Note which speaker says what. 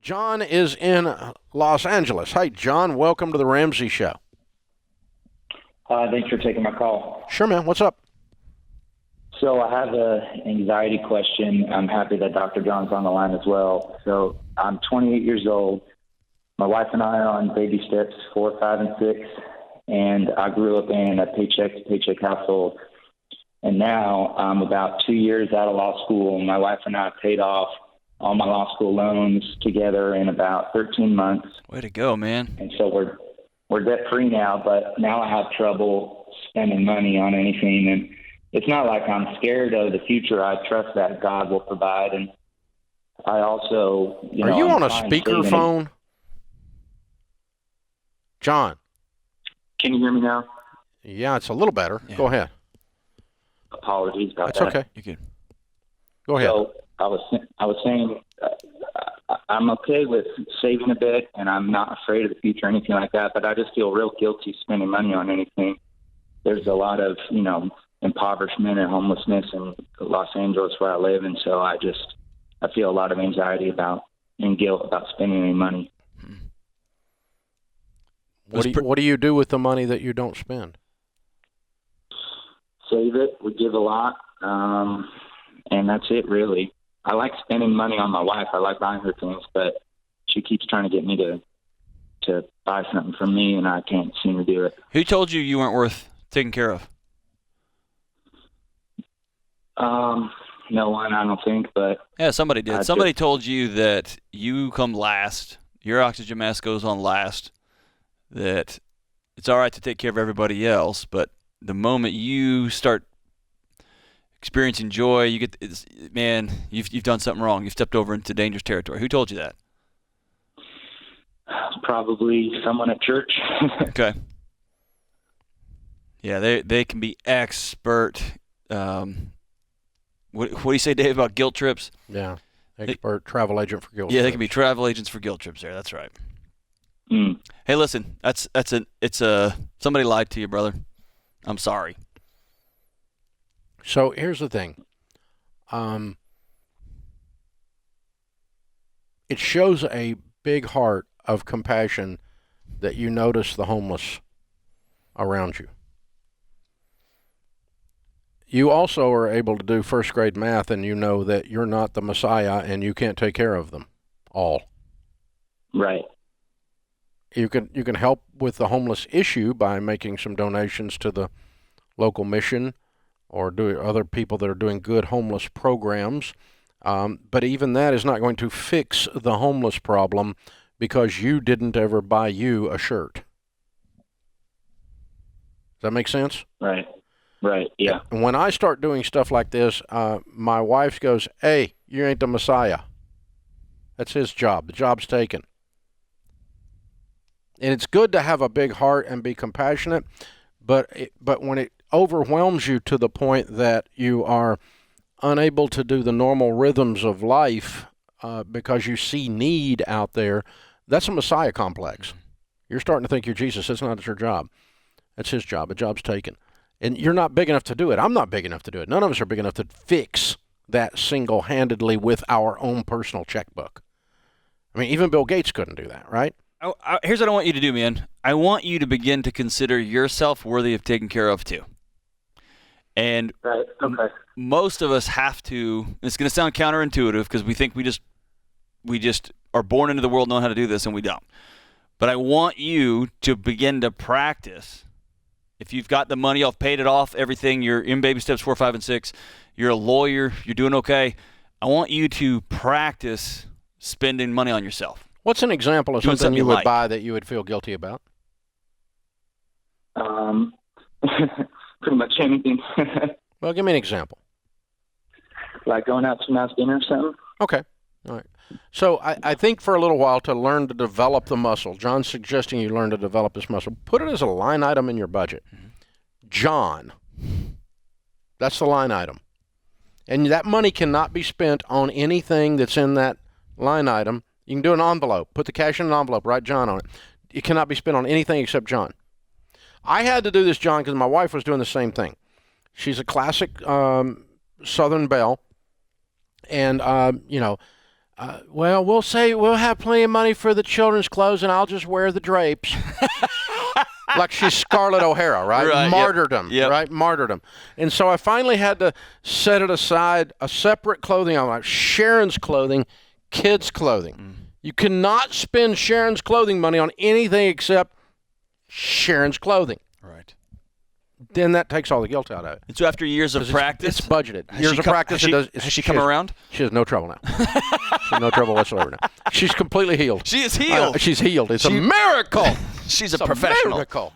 Speaker 1: John is in Los Angeles. Hey, John, welcome to the Ramsey Show.
Speaker 2: Thanks for taking my call.
Speaker 1: Sure, man. What's up?
Speaker 2: So I have an anxiety question. I'm happy that Dr. John's on the line as well. So I'm 28 years old. My wife and I are on baby steps 4, 5, and 6, and I grew up in a paycheck-to-paycheck household. And now I'm about 2 years out of law school. My wife and I paid off all my law school loans together in about 13 months.
Speaker 3: Way to go, man.
Speaker 2: And so we're debt-free now, but now I have trouble spending money on anything. And it's not like I'm scared of the future. I trust that God will provide. And I also,
Speaker 1: Are you on a speakerphone? John.
Speaker 2: Can you hear me now?
Speaker 1: Yeah, it's a little better.
Speaker 3: Yeah.
Speaker 1: Go ahead.
Speaker 2: Apologies about
Speaker 1: That's
Speaker 2: that.
Speaker 1: okay.
Speaker 3: You good?
Speaker 1: Go ahead.
Speaker 2: So I was saying I'm okay with saving a bit, and I'm not afraid of the future or anything like that, but I just feel real guilty spending money on anything. There's a lot of, impoverishment and homelessness in Los Angeles where I live, and so I feel a lot of anxiety and guilt about spending any money.
Speaker 1: What do you do with the money that you don't spend?
Speaker 2: Save it. We give a lot, and that's it, really. I like spending money on my wife. I like buying her things, but she keeps trying to get me to buy something from me, and I can't seem to do it.
Speaker 3: Who told you weren't worth taking care of?
Speaker 2: No one, I don't think, but...
Speaker 3: Yeah, somebody did. Somebody told you that you come last, your oxygen mask goes on last, that it's all right to take care of everybody else, but the moment you start experiencing joy, you've done something wrong. You've stepped over into dangerous territory. Who told you that?
Speaker 2: Probably someone at church.
Speaker 3: Okay. Yeah, they can be expert. What do you say, Dave, about guilt trips?
Speaker 1: Yeah, expert travel agent for guilt
Speaker 3: Yeah,
Speaker 1: trips.
Speaker 3: they can be travel agents for guilt trips there. That's right.
Speaker 2: Mm.
Speaker 3: Hey, listen, somebody lied to you, brother. I'm sorry.
Speaker 1: So here's the thing. It shows a big heart of compassion that you notice the homeless around you. You also are able to do first grade math, and you know that you're not the Messiah and you can't take care of them all.
Speaker 2: Right.
Speaker 1: You can help with the homeless issue by making some donations to the local mission or do other people that are doing good homeless programs. But even that is not going to fix the homeless problem because you didn't ever buy you a shirt. Does that make sense?
Speaker 2: Right. Right, yeah.
Speaker 1: And when I start doing stuff like this, my wife goes, "Hey, you ain't the Messiah." That's his job. The job's taken. And it's good to have a big heart and be compassionate, but when it overwhelms you to the point that you are unable to do the normal rhythms of life because you see need out there, that's a Messiah complex. You're starting to think you're Jesus. That's not your job. That's his job. The job's taken. And you're not big enough to do it. I'm not big enough to do it. None of us are big enough to fix that single-handedly with our own personal checkbook. I mean, even Bill Gates couldn't do that, right?
Speaker 3: Here's what I want you to do, man. I want you to begin to consider yourself worthy of taking care of, too. And
Speaker 2: right. Okay.
Speaker 3: Most of us have to, it's going to sound counterintuitive because we think we just are born into the world knowing how to do this, and we don't. But I want you to begin to practice. If you've got the money, you've paid it off, everything, you're in baby steps 4, 5, and 6, you're a lawyer, you're doing okay, I want you to practice spending money on yourself.
Speaker 1: What's an example of something you would buy that you would feel guilty about?
Speaker 2: Pretty much anything.
Speaker 1: Well, give me an example.
Speaker 2: Like going out to nice dinner or something?
Speaker 1: Okay. All right. So I think for a little while to learn to develop the muscle, John's suggesting you learn to develop this muscle. Put it as a line item in your budget. John. That's the line item. And that money cannot be spent on anything that's in that line item. You can do an envelope. Put the cash in an envelope. Write John on it. It cannot be spent on anything except John. I had to do this, John, because my wife was doing the same thing. She's a classic Southern belle. And, Well, we'll say we'll have plenty of money for the children's clothes, and I'll just wear the drapes. Like she's Scarlett O'Hara, right?
Speaker 3: Right,
Speaker 1: Martyrdom,
Speaker 3: yep.
Speaker 1: right? Martyrdom. And so I finally had to set it aside, a separate clothing. I'm like, Sharon's clothing, kids' clothing. You cannot spend Sharon's clothing money on anything except Sharon's clothing.
Speaker 3: Right.
Speaker 1: Then that takes all the guilt out of it.
Speaker 3: And so after years of practice,
Speaker 1: It's budgeted. Years of practice.
Speaker 3: Has she come around?
Speaker 1: She has no trouble now. She has no trouble whatsoever now. She's completely healed.
Speaker 3: She is healed.
Speaker 1: She's healed. It's a miracle.
Speaker 3: She's
Speaker 1: It's
Speaker 3: a professional.
Speaker 1: Miracle.